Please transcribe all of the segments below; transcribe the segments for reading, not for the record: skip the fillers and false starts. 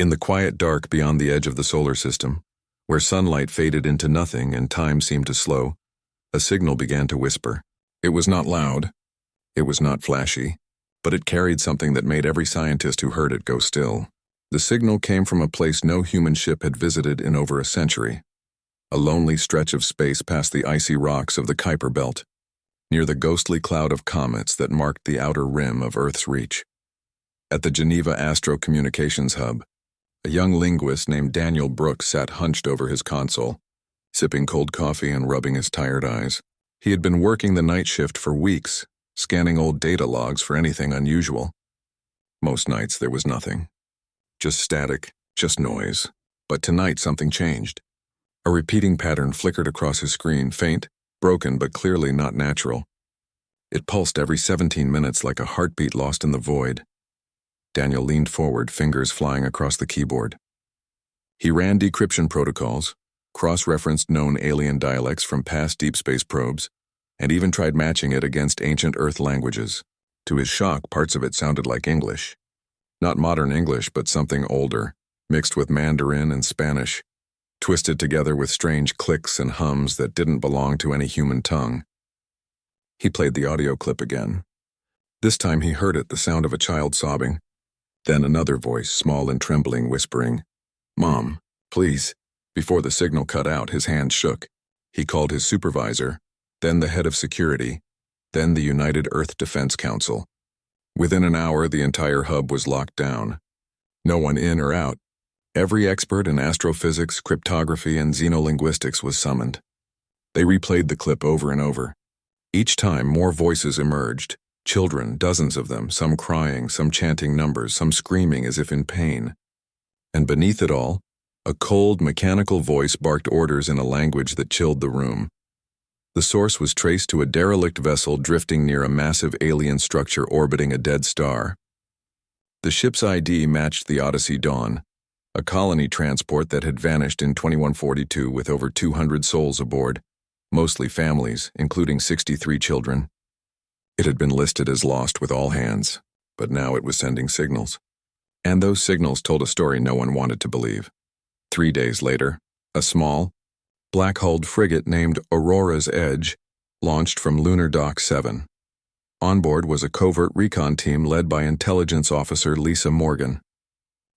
In the quiet dark beyond the edge of the solar system, where sunlight faded into nothing and time seemed to slow, a signal began to whisper. It was not loud, it was not flashy, but it carried something that made every scientist who heard it go still. The signal came from a place no human ship had visited in over a century, a lonely stretch of space past the icy rocks of the Kuiper Belt, near the ghostly cloud of comets that marked the outer rim of Earth's reach. At the Geneva Astro Communications Hub, a young linguist named Daniel Brooks sat hunched over his console, sipping cold coffee and rubbing his tired eyes. He had been working the night shift for weeks, scanning old data logs for anything unusual. Most nights there was nothing. Just static, just noise. But tonight something changed. A repeating pattern flickered across his screen, faint, broken, but clearly not natural. It pulsed every 17 minutes like a heartbeat lost in the void. Daniel leaned forward, fingers flying across the keyboard. He ran decryption protocols, cross-referenced known alien dialects from past deep space probes, and even tried matching it against ancient Earth languages. To his shock, parts of it sounded like English. Not modern English, but something older, mixed with Mandarin and Spanish, twisted together with strange clicks and hums that didn't belong to any human tongue. He played the audio clip again. This time he heard it, the sound of a child sobbing. Then another voice, small and trembling, whispering, "Mom, please." Before the signal cut out, his hand shook. He called his supervisor, then the head of security, then the United Earth Defense Council. Within an hour, the entire hub was locked down. No one in or out. Every expert in astrophysics, cryptography, and xenolinguistics was summoned. They replayed the clip over and over. Each time, more voices emerged. Children, dozens of them, some crying, some chanting numbers, some screaming as if in pain. And beneath it all, a cold, mechanical voice barked orders in a language that chilled the room. The source was traced to a derelict vessel drifting near a massive alien structure orbiting a dead star. The ship's ID matched the Odyssey Dawn, a colony transport that had vanished in 2142 with over 200 souls aboard, mostly families, including 63 children. It had been listed as lost with all hands, but now it was sending signals. And those signals told a story no one wanted to believe. 3 days later, a small, black-hulled frigate named Aurora's Edge launched from Lunar Dock 7. On board was a covert recon team led by intelligence officer Lisa Morgan.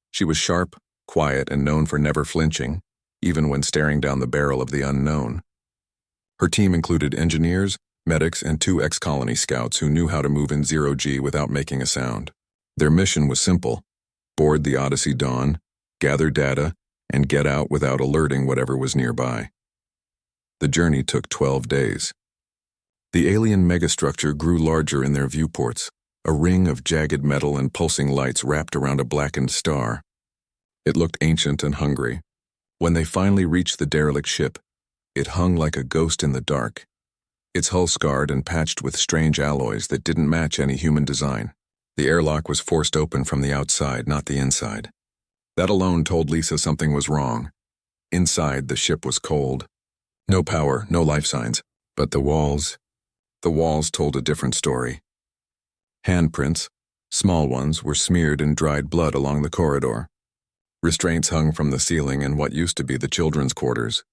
She was sharp, quiet, and known for never flinching, even when staring down the barrel of the unknown. Her team included engineers, medics, and 2 ex-colony scouts who knew how to move in zero-G without making a sound. Their mission was simple: board the Odyssey Dawn, gather data, and get out without alerting whatever was nearby. The journey took 12 days. The alien megastructure grew larger in their viewports, a ring of jagged metal and pulsing lights wrapped around a blackened star. It looked ancient and hungry. When they finally reached the derelict ship, it hung like a ghost in the dark, its hull scarred and patched with strange alloys that didn't match any human design. The airlock was forced open from the outside, not the inside. That alone told Lisa something was wrong. Inside, the ship was cold. No power, no life signs, but the walls told a different story. Handprints, small ones, were smeared in dried blood along the corridor. Restraints hung from the ceiling in what used to be the children's quarters.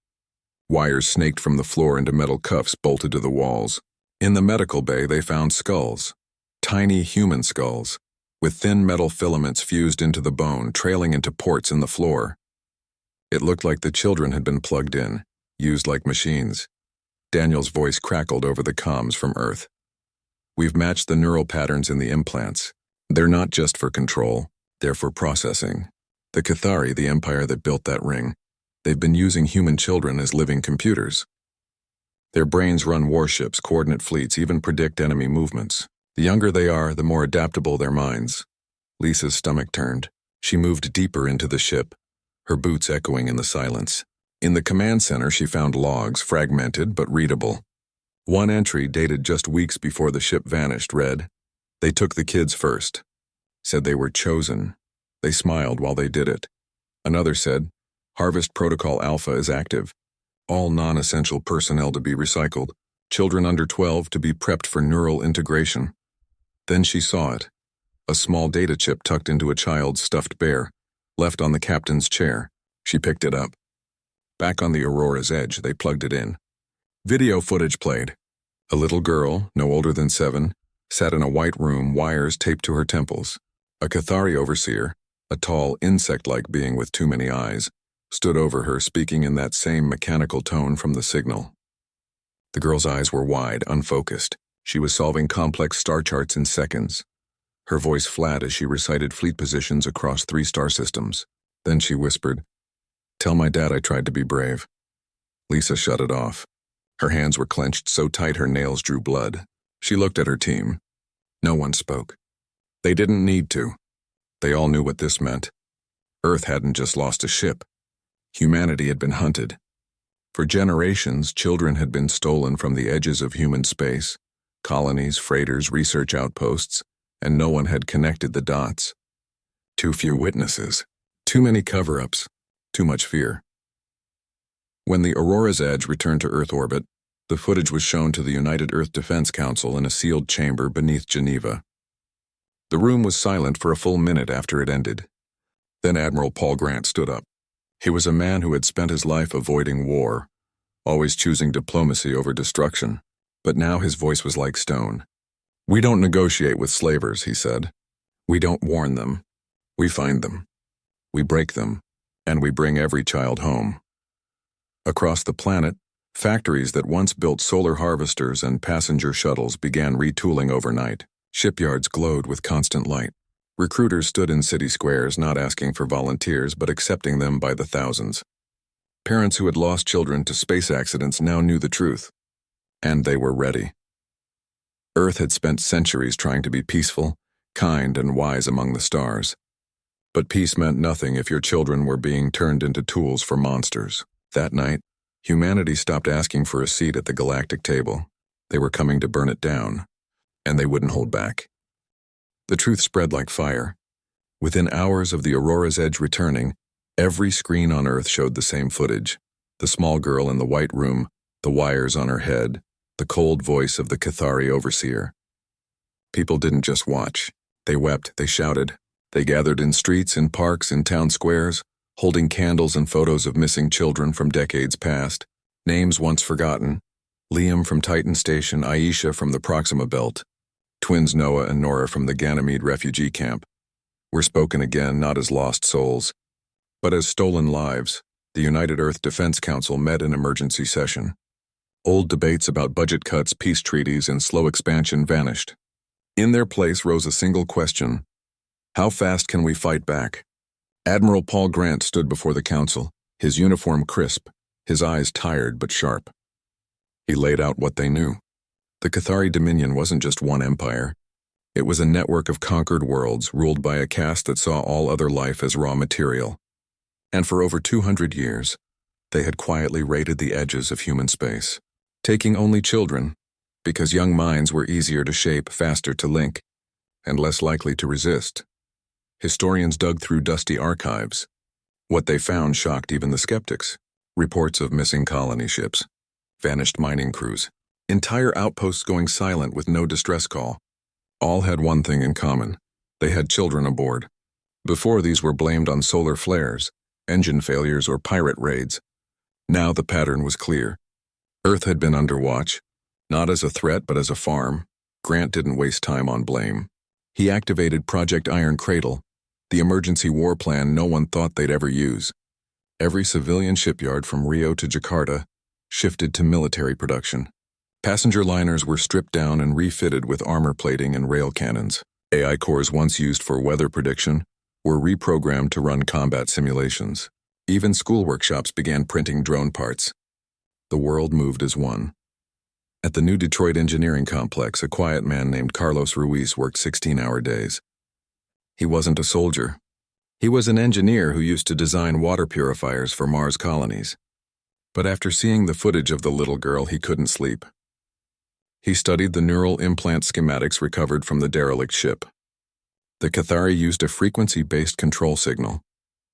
Wires snaked from the floor into metal cuffs bolted to the walls. In the medical bay, they found skulls, tiny human skulls, with thin metal filaments fused into the bone, trailing into ports in the floor. It looked like the children had been plugged in, used like machines. Daniel's voice crackled over the comms from Earth. "We've matched the neural patterns in the implants. They're not just for control, they're for processing. The Cathari, the empire that built that ring, they've been using human children as living computers. Their brains run warships, coordinate fleets, even predict enemy movements. The younger they are, the more adaptable their minds." Lisa's stomach turned. She moved deeper into the ship, her boots echoing in the silence. In the command center, she found logs, fragmented but readable. One entry, dated just weeks before the ship vanished, read, "They took the kids first. Said they were chosen. They smiled while they did it." Another said, "Harvest Protocol Alpha is active. All non-essential personnel to be recycled. Children under 12 to be prepped for neural integration." Then she saw it. A small data chip tucked into a child's stuffed bear, left on the captain's chair. She picked it up. Back on the Aurora's edge, they plugged it in. Video footage played. A little girl, no older than 7, sat in a white room, wires taped to her temples. A Cathari overseer, a tall, insect-like being with too many eyes, stood over her, speaking in that same mechanical tone from the signal. The girl's eyes were wide, unfocused. She was solving complex star charts in seconds. Her voice flat as she recited fleet positions across 3 star systems. Then she whispered, "Tell my dad I tried to be brave." Lisa shut it off. Her hands were clenched so tight her nails drew blood. She looked at her team. No one spoke. They didn't need to. They all knew what this meant. Earth hadn't just lost a ship. Humanity had been hunted. For generations, children had been stolen from the edges of human space, colonies, freighters, research outposts, and no one had connected the dots. Too few witnesses, too many cover-ups, too much fear. When the Aurora's Edge returned to Earth orbit, the footage was shown to the United Earth Defense Council in a sealed chamber beneath Geneva. The room was silent for a full minute after it ended. Then Admiral Paul Grant stood up. He was a man who had spent his life avoiding war, always choosing diplomacy over destruction, but now his voice was like stone. "We don't negotiate with slavers," he said. "We don't warn them. We find them. We break them, and we bring every child home." Across the planet, factories that once built solar harvesters and passenger shuttles began retooling overnight. Shipyards glowed with constant light. Recruiters stood in city squares, not asking for volunteers, but accepting them by the thousands. Parents who had lost children to space accidents now knew the truth. And they were ready. Earth had spent centuries trying to be peaceful, kind, and wise among the stars. But peace meant nothing if your children were being turned into tools for monsters. That night, humanity stopped asking for a seat at the galactic table. They were coming to burn it down, and they wouldn't hold back. The truth spread like fire. Within hours of the Aurora's Edge returning, every screen on Earth showed the same footage. The small girl in the white room, the wires on her head, the cold voice of the Cathari overseer. People didn't just watch. They wept, they shouted. They gathered in streets, in parks, in town squares, holding candles and photos of missing children from decades past, names once forgotten. Liam from Titan Station, Aisha from the Proxima Belt, twins Noah and Nora from the Ganymede refugee camp, were spoken again not as lost souls, but as stolen lives. The United Earth Defense Council met in emergency session. Old debates about budget cuts, peace treaties, and slow expansion vanished. In their place rose a single question: how fast can we fight back? Admiral Paul Grant stood before the council, his uniform crisp, his eyes tired but sharp. He laid out what they knew. The Cathari Dominion wasn't just one empire. It was a network of conquered worlds ruled by a caste that saw all other life as raw material. And for over 200 years, they had quietly raided the edges of human space, taking only children, because young minds were easier to shape, faster to link, and less likely to resist. Historians dug through dusty archives. What they found shocked even the skeptics. Reports of missing colony ships, vanished mining crews, entire outposts going silent with no distress call. All had one thing in common: they had children aboard. Before, these were blamed on solar flares, engine failures, or pirate raids. Now the pattern was clear. Earth had been under watch, not as a threat but as a farm. Grant didn't waste time on blame. He activated Project Iron Cradle, the emergency war plan no one thought they'd ever use. Every civilian shipyard from Rio to Jakarta shifted to military production. Passenger liners were stripped down and refitted with armor plating and rail cannons. AI cores once used for weather prediction were reprogrammed to run combat simulations. Even school workshops began printing drone parts. The world moved as one. At the new Detroit engineering complex, a quiet man named Carlos Ruiz worked 16-hour days. He wasn't a soldier. He was an engineer who used to design water purifiers for Mars colonies. But after seeing the footage of the little girl, he couldn't sleep. He studied the neural implant schematics recovered from the derelict ship. The Cathari used a frequency-based control signal,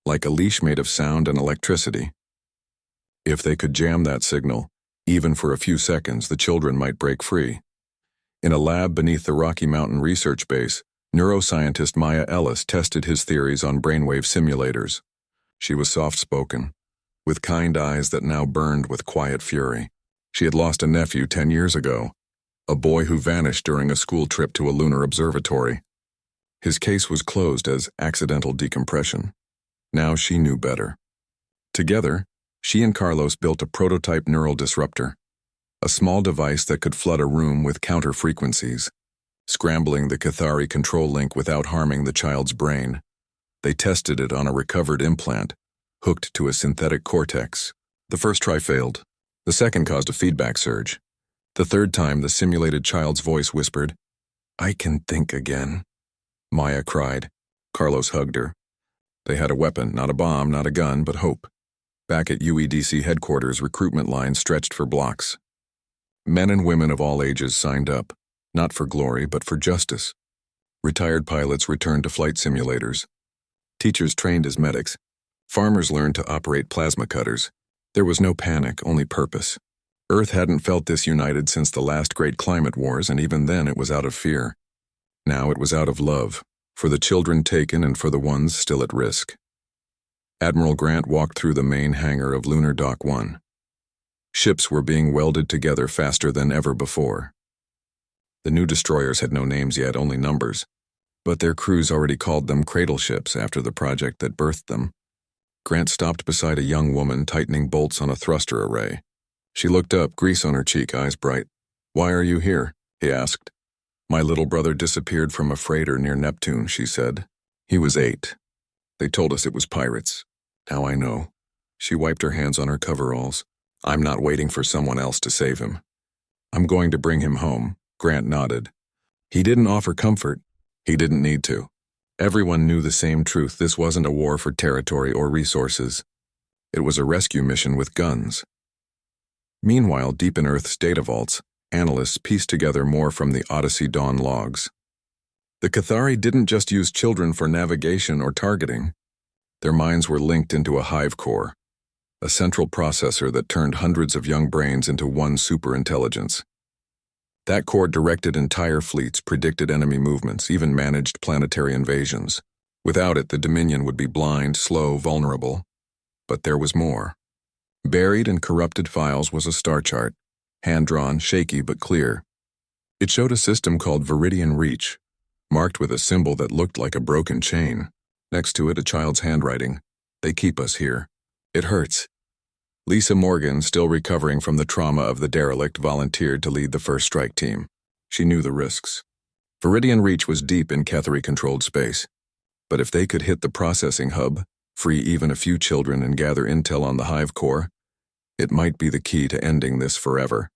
like a leash made of sound and electricity. If they could jam that signal, even for a few seconds, the children might break free. In a lab beneath the Rocky Mountain Research Base, Neuroscientist Maya Ellis tested his theories on brainwave simulators. She was soft-spoken, with kind eyes that now burned with quiet fury. She had lost a nephew 10 years ago, a boy who vanished during a school trip to a lunar observatory. His case was closed as accidental decompression. Now she knew better. Together, she and Carlos built a prototype neural disruptor, a small device that could flood a room with counter frequencies, scrambling the Cathari control link without harming the child's brain. They tested it on a recovered implant, hooked to a synthetic cortex. The first try failed. The second caused a feedback surge. The third time, the simulated child's voice whispered, "I can think again." Maya cried. Carlos hugged her. They had a weapon, not a bomb, not a gun, but hope. Back at UEDC headquarters, recruitment lines stretched for blocks. Men and women of all ages signed up, not for glory, but for justice. Retired pilots returned to flight simulators. Teachers trained as medics. Farmers learned to operate plasma cutters. There was no panic, only purpose. Earth hadn't felt this united since the last great climate wars, and even then it was out of fear. Now it was out of love, for the children taken and for the ones still at risk. Admiral Grant walked through the main hangar of Lunar Dock 1. Ships were being welded together faster than ever before. The new destroyers had no names yet, only numbers, but their crews already called them cradle ships after the project that birthed them. Grant stopped beside a young woman tightening bolts on a thruster array. She looked up, grease on her cheek, eyes bright. "Why are you here?" he asked. "My little brother disappeared from a freighter near Neptune," she said. "He was 8. They told us it was pirates. Now I know." She wiped her hands on her coveralls. "I'm not waiting for someone else to save him. I'm going to bring him home." Grant nodded. He didn't offer comfort. He didn't need to. Everyone knew the same truth. This wasn't a war for territory or resources. It was a rescue mission with guns. Meanwhile, deep in Earth's data vaults, analysts pieced together more from the Odyssey Dawn logs. The Cathari didn't just use children for navigation or targeting. Their minds were linked into a hive core, a central processor that turned hundreds of young brains into one superintelligence. That core directed entire fleets, predicted enemy movements, even managed planetary invasions. Without it, the Dominion would be blind, slow, vulnerable. But there was more. Buried in corrupted files was a star chart, hand-drawn, shaky but clear. It showed a system called Viridian Reach, marked with a symbol that looked like a broken chain. Next to it, a child's handwriting. "They keep us here. It hurts." Lisa Morgan, still recovering from the trauma of the derelict, volunteered to lead the first strike team. She knew the risks. Viridian Reach was deep in Cathari-controlled space. But if they could hit the processing hub, free even a few children and gather intel on the hive core, it might be the key to ending this forever.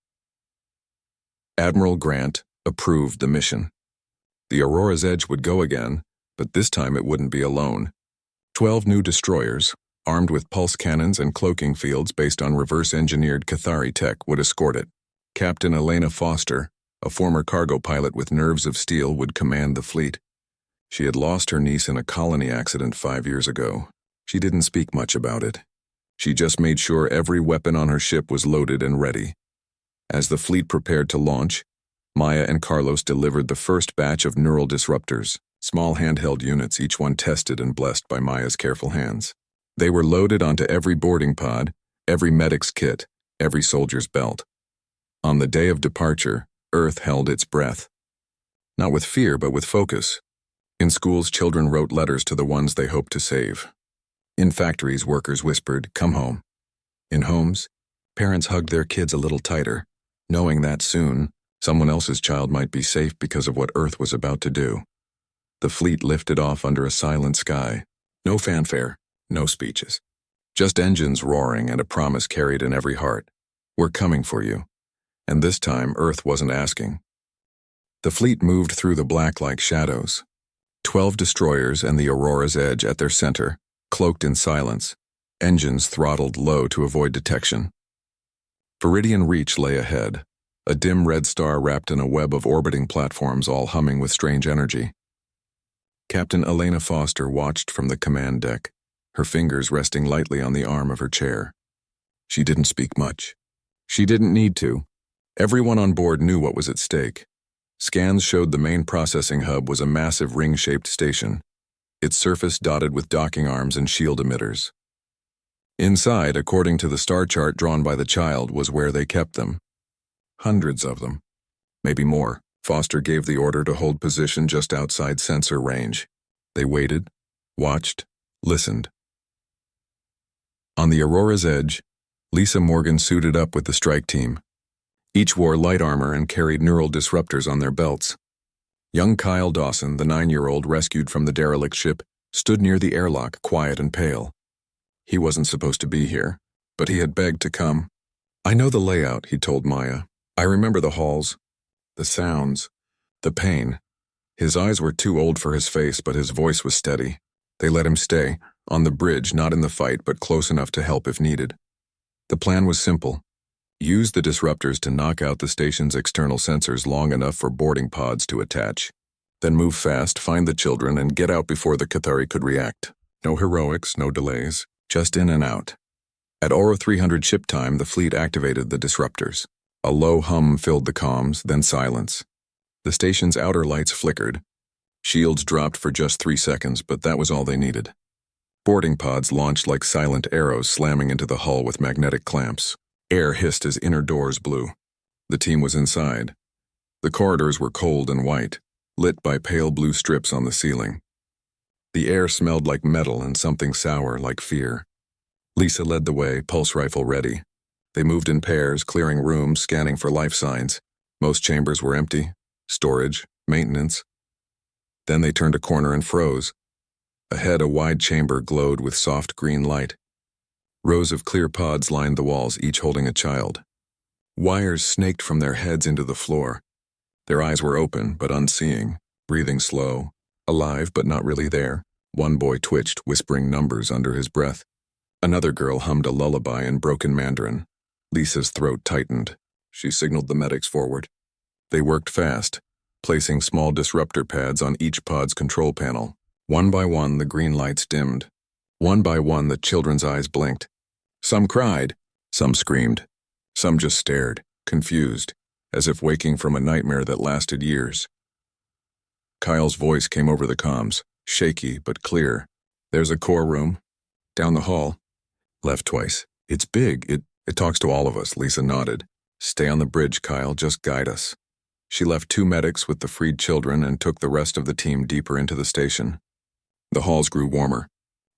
Admiral Grant approved the mission. The Aurora's Edge would go again, but this time it wouldn't be alone. 12 new destroyers, armed with pulse cannons and cloaking fields based on reverse-engineered Cathari tech, would escort it. Captain Elena Foster, a former cargo pilot with nerves of steel, would command the fleet. She had lost her niece in a colony accident 5 years ago. She didn't speak much about it. She just made sure every weapon on her ship was loaded and ready. As the fleet prepared to launch, Maya and Carlos delivered the first batch of neural disruptors, small handheld units, each one tested and blessed by Maya's careful hands. They were loaded onto every boarding pod, every medic's kit, every soldier's belt. On the day of departure, Earth held its breath. Not with fear, but with focus. In schools, children wrote letters to the ones they hoped to save. In factories, workers whispered, "Come home." In homes, parents hugged their kids a little tighter, knowing that soon, someone else's child might be safe because of what Earth was about to do. The fleet lifted off under a silent sky. No fanfare, no speeches. Just engines roaring and a promise carried in every heart. "We're coming for you." And this time, Earth wasn't asking. The fleet moved through the black like shadows. 12 destroyers and the Aurora's Edge at their center, cloaked in silence, engines throttled low to avoid detection. Viridian Reach lay ahead, a dim red star wrapped in a web of orbiting platforms all humming with strange energy. Captain Elena Foster watched from the command deck, her fingers resting lightly on the arm of her chair. She didn't speak much. She didn't need to. Everyone on board knew what was at stake. Scans showed the main processing hub was a massive ring-shaped station, its surface dotted with docking arms and shield emitters. Inside, according to the star chart drawn by the child, was where they kept them. Hundreds of them. Maybe more. Foster gave the order to hold position just outside sensor range. They waited, watched, listened. On the Aurora's edge, Lisa Morgan suited up with the strike team. Each wore light armor and carried neural disruptors on their belts. Young Kyle Dawson, the 9-year-old rescued from the derelict ship, stood near the airlock, quiet and pale. He wasn't supposed to be here, but he had begged to come. "I know the layout," he told Maya. "I remember the halls, the sounds, the pain." His eyes were too old for his face, but his voice was steady. They let him stay, on the bridge, not in the fight, but close enough to help if needed. The plan was simple. Use the disruptors to knock out the station's external sensors long enough for boarding pods to attach. Then move fast, find the children, and get out before the Cathari could react. No heroics, no delays, just in and out. At Oro 300 ship time, the fleet activated the disruptors. A low hum filled the comms, then silence. The station's outer lights flickered. Shields dropped for just 3 seconds, but that was all they needed. Boarding pods launched like silent arrows, slamming into the hull with magnetic clamps. Air hissed as inner doors blew. The team was inside. The corridors were cold and white, lit by pale blue strips on the ceiling. The air smelled like metal and something sour like fear. Lisa led the way, pulse rifle ready. They moved in pairs, clearing rooms, scanning for life signs. Most chambers were empty. Storage, maintenance. Then they turned a corner and froze. Ahead, a wide chamber glowed with soft green light. Rows of clear pods lined the walls, each holding a child. Wires snaked from their heads into the floor. Their eyes were open, but unseeing, breathing slow, alive but not really there. One boy twitched, whispering numbers under his breath. Another girl hummed a lullaby in broken Mandarin. Lisa's throat tightened. She signaled the medics forward. They worked fast, placing small disruptor pads on each pod's control panel. One by one, the green lights dimmed. One by one, the children's eyes blinked. Some cried, some screamed, some just stared, confused, as if waking from a nightmare that lasted years. Kyle's voice came over the comms, shaky but clear. "There's a core room. Down the hall. Left twice. It's big. It talks to all of us," Lisa nodded. "Stay on the bridge, Kyle. Just guide us." She left 2 medics with the freed children and took the rest of the team deeper into the station. The halls grew warmer.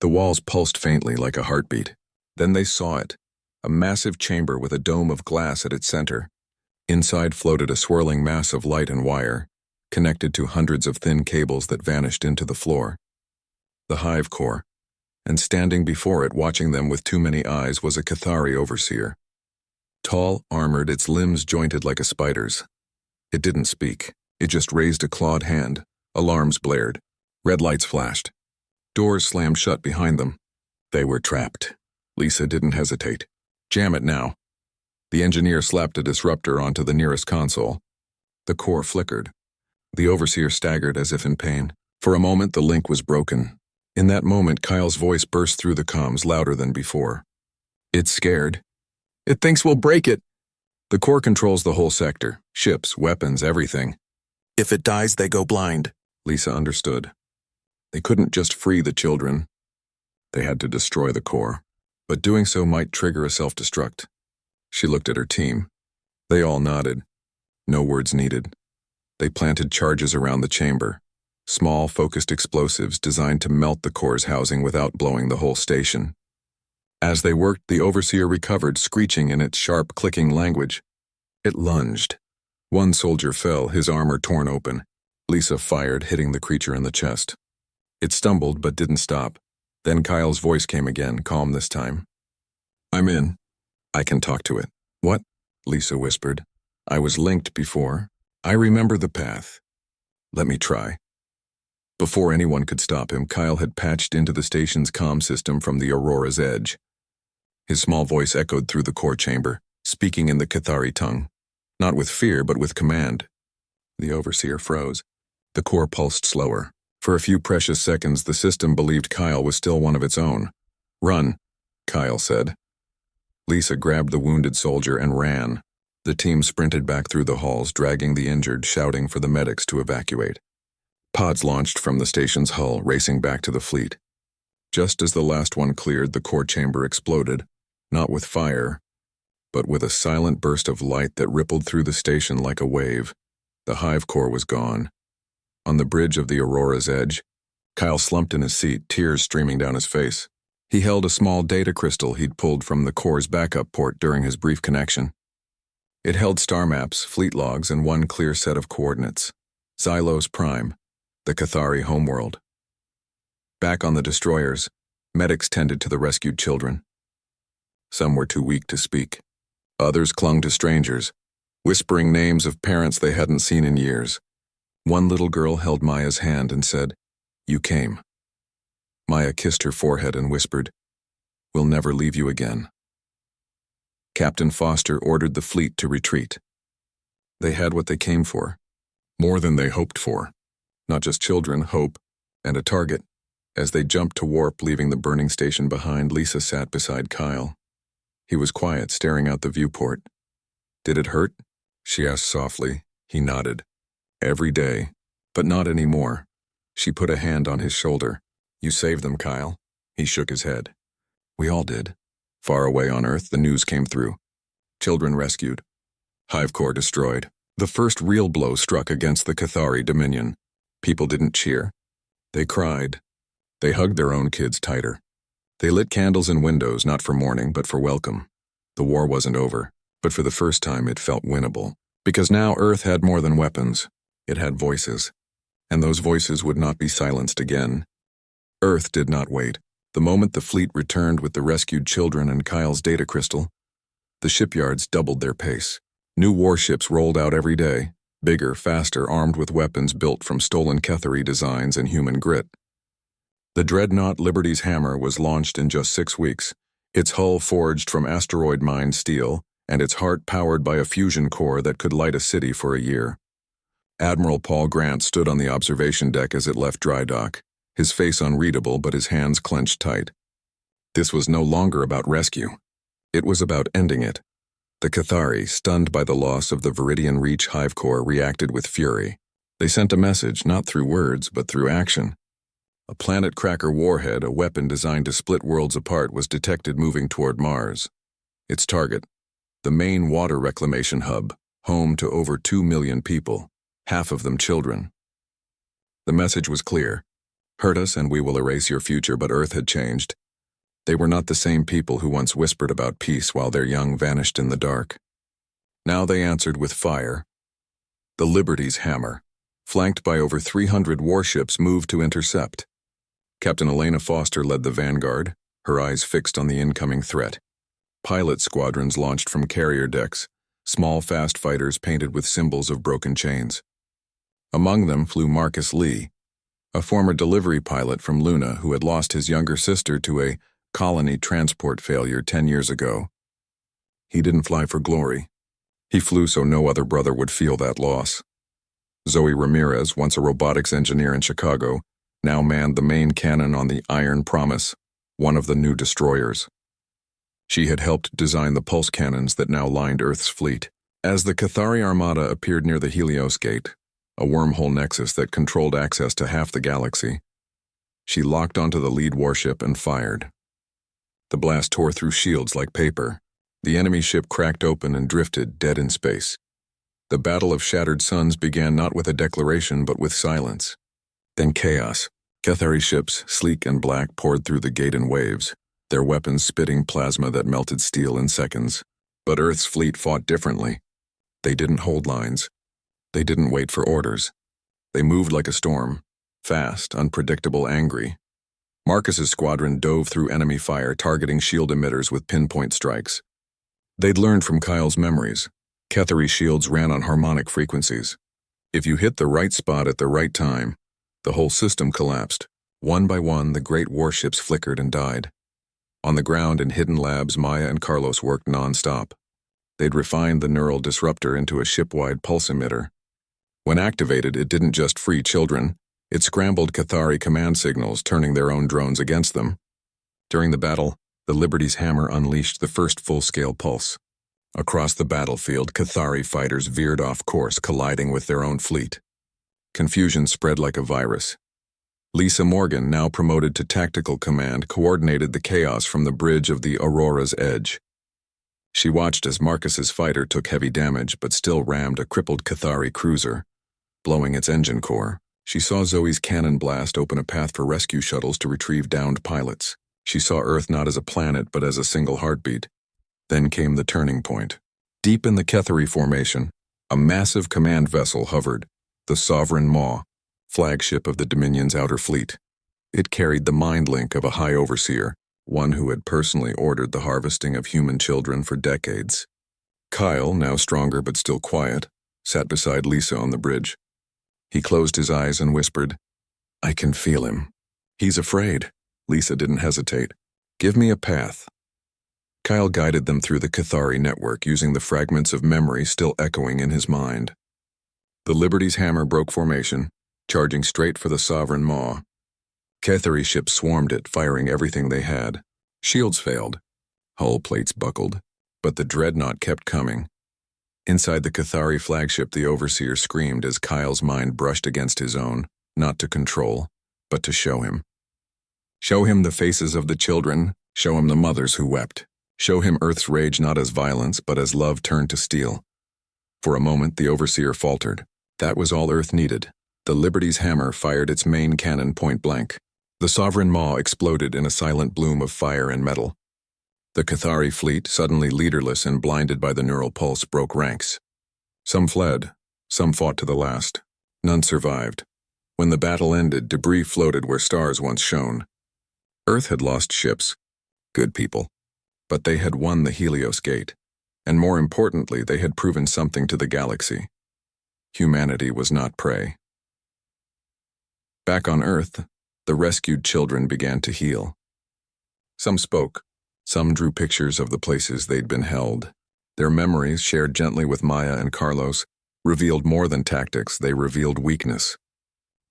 The walls pulsed faintly like a heartbeat. Then they saw it, a massive chamber with a dome of glass at its center. Inside floated a swirling mass of light and wire, connected to hundreds of thin cables that vanished into the floor. The hive core, and standing before it, watching them with too many eyes, was a Cathari overseer. Tall, armored, its limbs jointed like a spider's. It didn't speak. It just raised a clawed hand. Alarms blared. Red lights flashed. Doors slammed shut behind them. They were trapped. Lisa didn't hesitate. "Jam it now." The engineer slapped a disruptor onto the nearest console. The core flickered. The overseer staggered as if in pain. For a moment, the link was broken. In that moment, Kyle's voice burst through the comms, louder than before. "It's scared. It thinks we'll break it." The core controls the whole sector. Ships, weapons, everything. "If it dies, they go blind." Lisa understood. They couldn't just free the children. They had to destroy the core. But doing so might trigger a self-destruct. She looked at her team. They all nodded. No words needed. They planted charges around the chamber. Small, focused explosives designed to melt the core's housing without blowing the whole station. As they worked, the overseer recovered, screeching in its sharp, clicking language. It lunged. One soldier fell, his armor torn open. Lisa fired, hitting the creature in the chest. It stumbled, but didn't stop. Then Kyle's voice came again, calm this time. "I'm in. I can talk to it." "What?" Lisa whispered. "I was linked before. I remember the path. Let me try." Before anyone could stop him, Kyle had patched into the station's comm system from the Aurora's edge. His small voice echoed through the core chamber, speaking in the Cathari tongue. Not with fear, but with command. The overseer froze. The core pulsed slower. For a few precious seconds, the system believed Kyle was still one of its own. "Run," Kyle said. Lisa grabbed the wounded soldier and ran. The team sprinted back through the halls, dragging the injured, shouting for the medics to evacuate. Pods launched from the station's hull, racing back to the fleet. Just as the last one cleared, the core chamber exploded, not with fire, but with a silent burst of light that rippled through the station like a wave. The hive core was gone. On the bridge of the Aurora's edge, Kyle slumped in his seat, tears streaming down his face. He held a small data crystal he'd pulled from the core's backup port during his brief connection. It held star maps, fleet logs, and one clear set of coordinates. Xylos Prime, the Cathari homeworld. Back on the destroyers, medics tended to the rescued children. Some were too weak to speak. Others clung to strangers, whispering names of parents they hadn't seen in years. One little girl held Maya's hand and said, "You came." Maya kissed her forehead and whispered, "We'll never leave you again." Captain Foster ordered the fleet to retreat. They had what they came for, more than they hoped for. Not just children, hope, and a target. As they jumped to warp, leaving the burning station behind, Lisa sat beside Kyle. He was quiet, staring out the viewport. "Did it hurt?" she asked softly. He nodded. "Every day, but not anymore." She put a hand on his shoulder. "You saved them, Kyle." He shook his head. "We all did." Far away on Earth, the news came through. Children rescued. Hive core destroyed. The first real blow struck against the Cathari Dominion. People didn't cheer. They cried. They hugged their own kids tighter. They lit candles in windows, not for mourning, but for welcome. The war wasn't over, but for the first time it felt winnable. Because now Earth had more than weapons. It had voices. And those voices would not be silenced again. Earth did not wait. The moment the fleet returned with the rescued children and Kyle's data crystal, the shipyards doubled their pace. New warships rolled out every day, bigger, faster, armed with weapons built from stolen Cathari designs and human grit. The dreadnought Liberty's Hammer was launched in just 6 weeks, its hull forged from asteroid mined steel, and its heart powered by a fusion core that could light a city for a year. Admiral Paul Grant stood on the observation deck as it left dry dock, his face unreadable but his hands clenched tight. This was no longer about rescue. It was about ending it. The Cathari, stunned by the loss of the Viridian Reach hive core, reacted with fury. They sent a message, not through words, but through action. A planet cracker warhead, a weapon designed to split worlds apart, was detected moving toward Mars. Its target, the main water reclamation hub, home to over 2 million people, half of them children. The message was clear. Hurt us and we will erase your future, but Earth had changed. They were not the same people who once whispered about peace while their young vanished in the dark. Now they answered with fire. The Liberty's Hammer, flanked by over 300 warships, moved to intercept. Captain Elena Foster led the vanguard, her eyes fixed on the incoming threat. Pilot squadrons launched from carrier decks, small fast fighters painted with symbols of broken chains. Among them flew Marcus Lee, a former delivery pilot from Luna who had lost his younger sister to a colony transport failure 10 years ago. He didn't fly for glory. He flew so no other brother would feel that loss. Zoe Ramirez, once a robotics engineer in Chicago, now manned the main cannon on the Iron Promise, one of the new destroyers. She had helped design the pulse cannons that now lined Earth's fleet. As the Cathari Armada appeared near the Helios Gate, a wormhole nexus that controlled access to half the galaxy, she locked onto the lead warship and fired. The blast tore through shields like paper. The enemy ship cracked open and drifted, dead in space. The Battle of Shattered Suns began not with a declaration but with silence. Then chaos. Cathari ships, sleek and black, poured through the gate in waves, their weapons spitting plasma that melted steel in seconds. But Earth's fleet fought differently. They didn't hold lines. They didn't wait for orders. They moved like a storm, fast, unpredictable, angry. Marcus's squadron dove through enemy fire, targeting shield emitters with pinpoint strikes. They'd learned from Kyle's memories. Cathari shields ran on harmonic frequencies. If you hit the right spot at the right time, the whole system collapsed. One by one, the great warships flickered and died. On the ground in hidden labs, Maya and Carlos worked non-stop. They'd refined the neural disruptor into a ship-wide pulse emitter. When activated, it didn't just free children. It scrambled Cathari command signals, turning their own drones against them. During the battle, the Liberty's Hammer unleashed the first full-scale pulse. Across the battlefield, Cathari fighters veered off course, colliding with their own fleet. Confusion spread like a virus. Lisa Morgan, now promoted to tactical command, coordinated the chaos from the bridge of the Aurora's edge. She watched as Marcus's fighter took heavy damage but still rammed a crippled Cathari cruiser, blowing its engine core. She saw Zoe's cannon blast open a path for rescue shuttles to retrieve downed pilots. She saw Earth not as a planet but as a single heartbeat. Then came the turning point. Deep in the Cathari formation, a massive command vessel hovered, the Sovereign Maw, flagship of the Dominion's outer fleet. It carried the mind link of a high overseer, one who had personally ordered the harvesting of human children for decades. Kyle, now stronger but still quiet, sat beside Lisa on the bridge. He closed his eyes and whispered, "I can feel him. He's afraid." Lisa didn't hesitate. "Give me a path." Kyle guided them through the Cathari network, using the fragments of memory still echoing in his mind. The Liberty's hammer broke formation, charging straight for the Sovereign Maw. Cathari ships swarmed it, firing everything they had. Shields failed. Hull plates buckled. But the dreadnought kept coming. Inside the Cathari flagship, the Overseer screamed as Kyle's mind brushed against his own, not to control, but to show him. Show him the faces of the children, show him the mothers who wept. Show him Earth's rage not as violence, but as love turned to steel. For a moment, the Overseer faltered. That was all Earth needed. The Liberty's hammer fired its main cannon point blank. The Sovereign Maw exploded in a silent bloom of fire and metal. The Cathari fleet, suddenly leaderless and blinded by the neural pulse, broke ranks. Some fled. Some fought to the last. None survived. When the battle ended, debris floated where stars once shone. Earth had lost ships. Good people. But they had won the Helios Gate. And more importantly, they had proven something to the galaxy. Humanity was not prey. Back on Earth, the rescued children began to heal. Some spoke. Some drew pictures of the places they'd been held. Their memories, shared gently with Maya and Carlos, revealed more than tactics. They revealed weakness.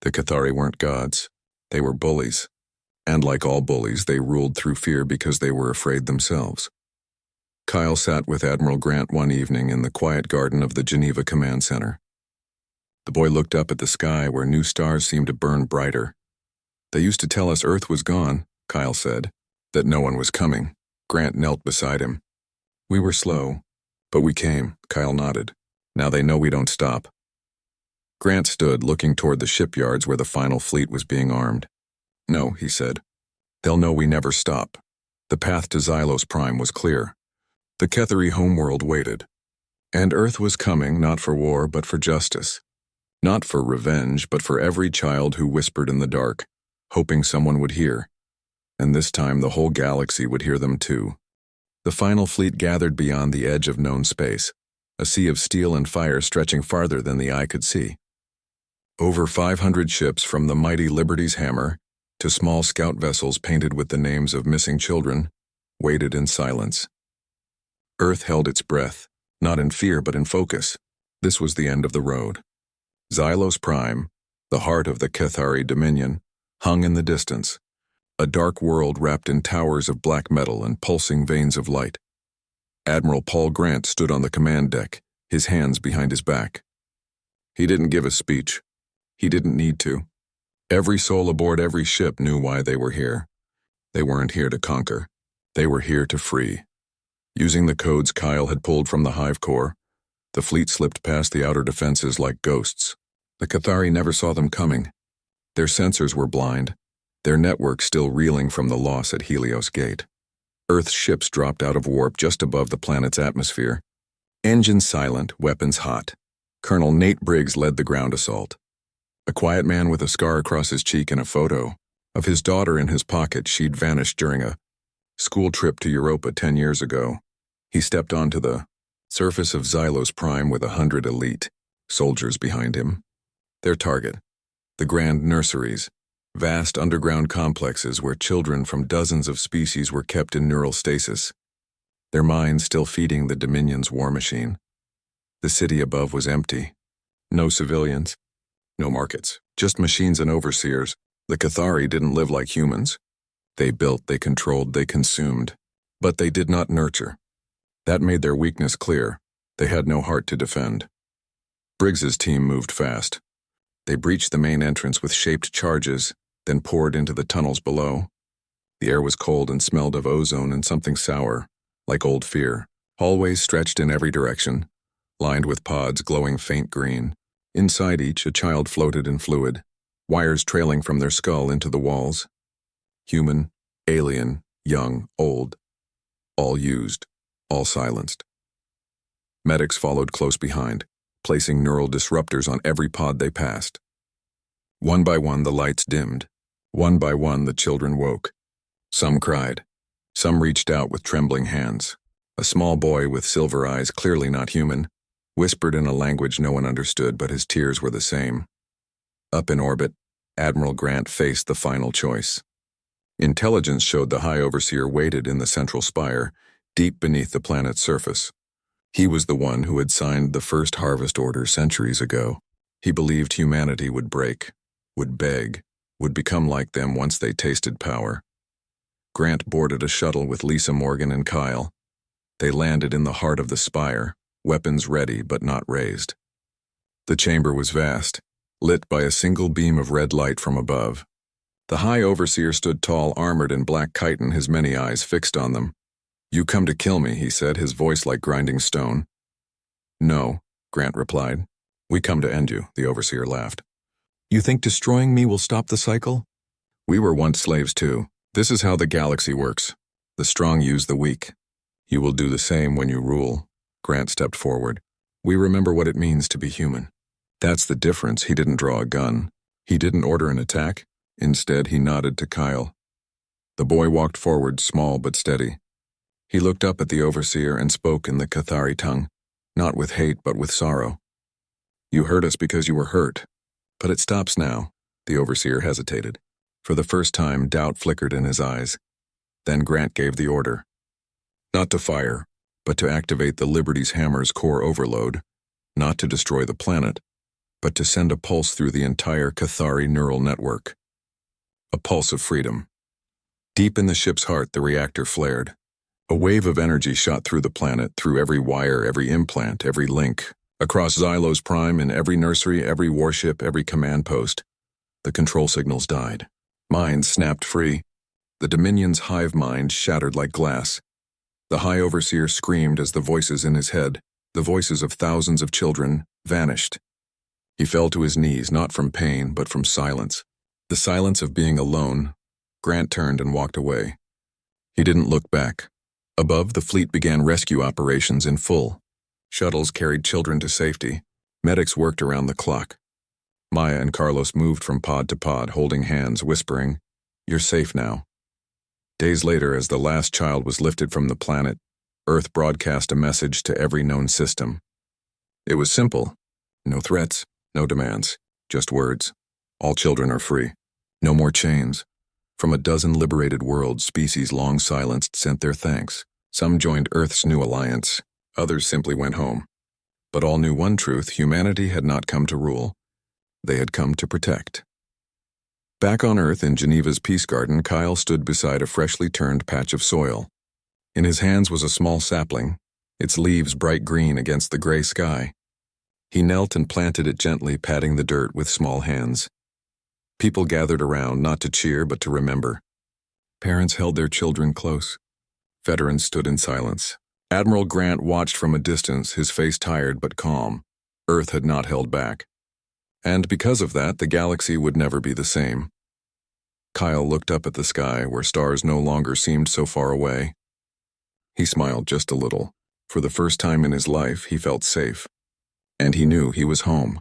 The Cathari weren't gods. They were bullies. And like all bullies, they ruled through fear because they were afraid themselves. Kyle sat with Admiral Grant one evening in the quiet garden of the Geneva Command Center. The boy looked up at the sky where new stars seemed to burn brighter. "They used to tell us Earth was gone," Kyle said, "that no one was coming." Grant knelt beside him. "We were slow, but we came," Kyle nodded. "Now they know we don't stop." Grant stood, looking toward the shipyards where the final fleet was being armed. "No," he said. "They'll know we never stop." The path to Xylos Prime was clear. The Cathari homeworld waited. And Earth was coming, not for war, but for justice. Not for revenge, but for every child who whispered in the dark, hoping someone would hear. And this time the whole galaxy would hear them too. The final fleet gathered beyond the edge of known space, a sea of steel and fire stretching farther than the eye could see. Over 500 ships, from the mighty Liberty's hammer to small scout vessels painted with the names of missing children, waited in silence. Earth held its breath, not in fear but in focus. This was the end of the road. Xylos Prime, the heart of the Cathari Dominion, hung in the distance, a dark world wrapped in towers of black metal and pulsing veins of light. Admiral Paul Grant stood on the command deck, his hands behind his back. He didn't give a speech. He didn't need to. Every soul aboard every ship knew why they were here. They weren't here to conquer. They were here to free. Using the codes Kyle had pulled from the hive core, the fleet slipped past the outer defenses like ghosts. The Cathari never saw them coming. Their sensors were blind, their network still reeling from the loss at Helios Gate. Earth's ships dropped out of warp just above the planet's atmosphere. Engines silent, weapons hot. Colonel Nate Briggs led the ground assault. A quiet man with a scar across his cheek and a photo of his daughter in his pocket. She'd vanished during a school trip to Europa 10 years ago. He stepped onto the surface of Xylos Prime with 100 elite soldiers behind him. Their target, the Grand Nurseries, vast underground complexes where children from dozens of species were kept in neural stasis, their minds still feeding the Dominion's war machine. The city above was empty. No civilians, no markets, just machines and overseers. The Cathari didn't live like humans. They built, they controlled, they consumed, but they did not nurture. That made their weakness clear. They had no heart to defend. Briggs's team moved fast. They breached the main entrance with shaped charges, then poured into the tunnels below. The air was cold and smelled of ozone and something sour, like old fear. Hallways stretched in every direction, lined with pods glowing faint green. Inside each, a child floated in fluid, wires trailing from their skull into the walls. Human, alien, young, old. All used, all silenced. Medics followed close behind, placing neural disruptors on every pod they passed. One by one, the lights dimmed. One by one, the children woke. Some cried. Some reached out with trembling hands. A small boy with silver eyes, clearly not human, whispered in a language no one understood, but his tears were the same. Up in orbit, Admiral Grant faced the final choice. Intelligence showed the High Overseer waited in the central spire, deep beneath the planet's surface. He was the one who had signed the first harvest order centuries ago. He believed humanity would break, would beg, would become like them once they tasted power. Grant boarded a shuttle with Lisa Morgan and Kyle. They landed in the heart of the spire, weapons ready but not raised. The chamber was vast, lit by a single beam of red light from above. The High Overseer stood tall, armored in black chitin, his many eyes fixed on them. "You come to kill me," he said, his voice like grinding stone. "No," Grant replied. "We come to end you," the Overseer laughed. "You think destroying me will stop the cycle? We were once slaves too. This is how the galaxy works. The strong use the weak. You will do the same when you rule." Grant stepped forward. "We remember what it means to be human." That's the difference. He didn't draw a gun. He didn't order an attack. Instead, he nodded to Kyle. The boy walked forward, small but steady. He looked up at the Overseer and spoke in the Cathari tongue, not with hate but with sorrow. "You hurt us because you were hurt. But it stops now." The Overseer hesitated. For the first time, doubt flickered in his eyes. Then Grant gave the order. Not to fire, but to activate the Liberty's Hammer's core overload. Not to destroy the planet, but to send a pulse through the entire Cathari neural network. A pulse of freedom. Deep in the ship's heart, the reactor flared. A wave of energy shot through the planet, through every wire, every implant, every link, across Xylos Prime, in every nursery, every warship, every command post. The control signals died. Minds snapped free. The Dominion's hive mind shattered like glass. The High Overseer screamed as the voices in his head, the voices of thousands of children, vanished. He fell to his knees, not from pain, but from silence. The silence of being alone. Grant turned and walked away. He didn't look back. Above, the fleet began rescue operations in full. Shuttles carried children to safety. Medics worked around the clock. Maya and Carlos moved from pod to pod, holding hands, whispering, "You're safe now." Days later, as the last child was lifted from the planet, Earth broadcast a message to every known system. It was simple. No threats, no demands, just words. All children are free. No more chains. From a dozen liberated worlds, species long silenced sent their thanks. Some joined Earth's new alliance. Others simply went home. But all knew one truth: humanity had not come to rule. They had come to protect. Back on Earth in Geneva's Peace Garden, Kyle stood beside a freshly turned patch of soil. In his hands was a small sapling, its leaves bright green against the gray sky. He knelt and planted it gently, patting the dirt with small hands. People gathered around, not to cheer but to remember. Parents held their children close. Veterans stood in silence. Admiral Grant watched from a distance, his face tired but calm. Earth had not held back. And because of that, the galaxy would never be the same. Kyle looked up at the sky, where stars no longer seemed so far away. He smiled just a little. For the first time in his life, he felt safe. And he knew he was home.